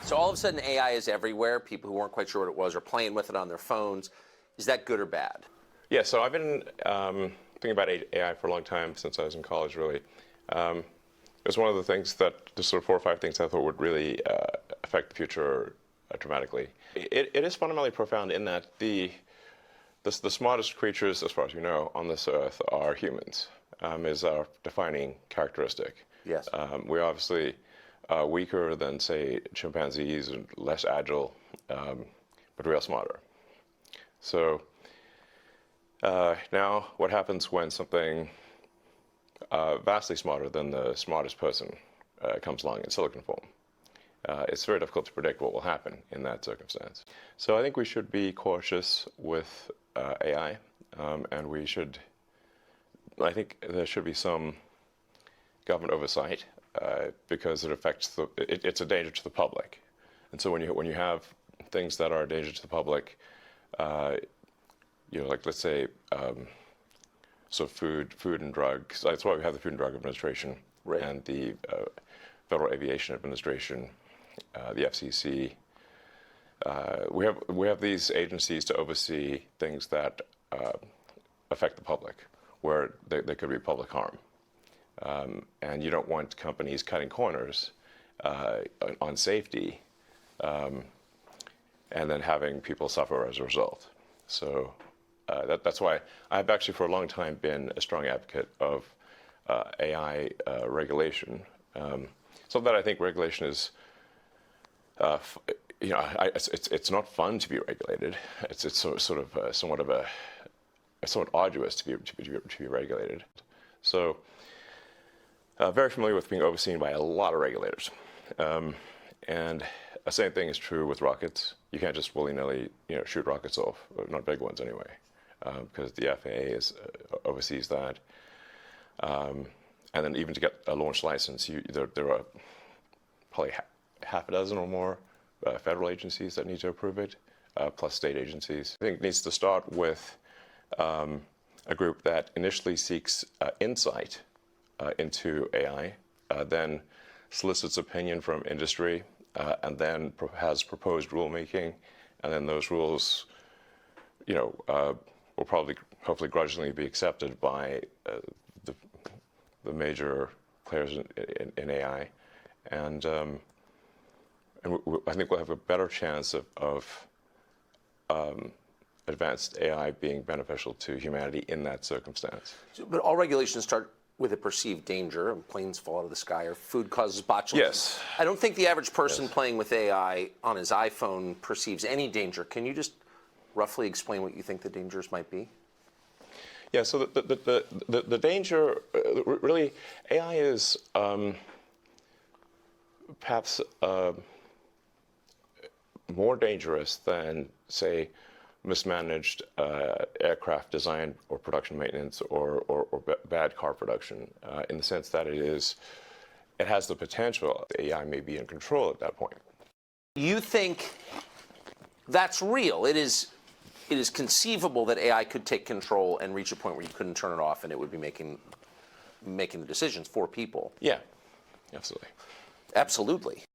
So all of a sudden AI is everywhere. People who weren't quite sure what it was are playing with it on their phones. Is that good or bad? Yeah, so I've been thinking about AI for a long time, since I was in college, really. It was one of the things that, the sort of 4 or 5 things I thought would really affect the future dramatically. It is fundamentally profound in that the smartest creatures, as far as we know, on this earth are humans, is our defining characteristic. Yes. We're obviously weaker than, say, chimpanzees and less agile, but we are smarter. So now what happens when something vastly smarter than the smartest person comes along in silicon form? It's very difficult to predict what will happen in that circumstance. So I think we should be cautious with AI, and I think there should be some government oversight, because it affects it's a danger to the public. And so when you have things that are a danger to the public, like, let's say, so food and drugs. That's why we have the Food and Drug Administration, right, and the Federal Aviation Administration, the FCC. We have these agencies to oversee things that affect the public, where there could be public harm. And you don't want companies cutting corners on safety, and then having people suffer as a result. So that's why I've actually for a long time been a strong advocate of AI regulation. So that I think regulation is, it's not fun to be regulated. It's somewhat arduous to be regulated. So very familiar with being overseen by a lot of regulators. And the same thing is true with rockets. You can't just willy-nilly, shoot rockets off, not big ones anyway, because the FAA oversees that. And then even to get a launch license, there are probably half a dozen or more federal agencies that need to approve it, plus state agencies. I think it needs to start with a group that initially seeks insight into AI, then solicits opinion from industry, and then has proposed rulemaking, and then those rules, will probably, hopefully, grudgingly be accepted by the major players in AI, and I think we'll have a better chance of advanced AI being beneficial to humanity in that circumstance. But all regulations start with a perceived danger, and planes fall out of the sky, or food causes botulism. Yes. I don't think the average person playing with AI on his iPhone perceives any danger. Can you just roughly explain what you think the dangers might be? Yeah, so the danger, really, AI is perhaps more dangerous than, say, mismanaged aircraft design or production maintenance, or bad car production, in the sense that it has the potential. AI may be in control at that point. You think that's real? It is conceivable that AI could take control and reach a point where you couldn't turn it off, and it would be making the decisions for people. Yeah, absolutely. Absolutely.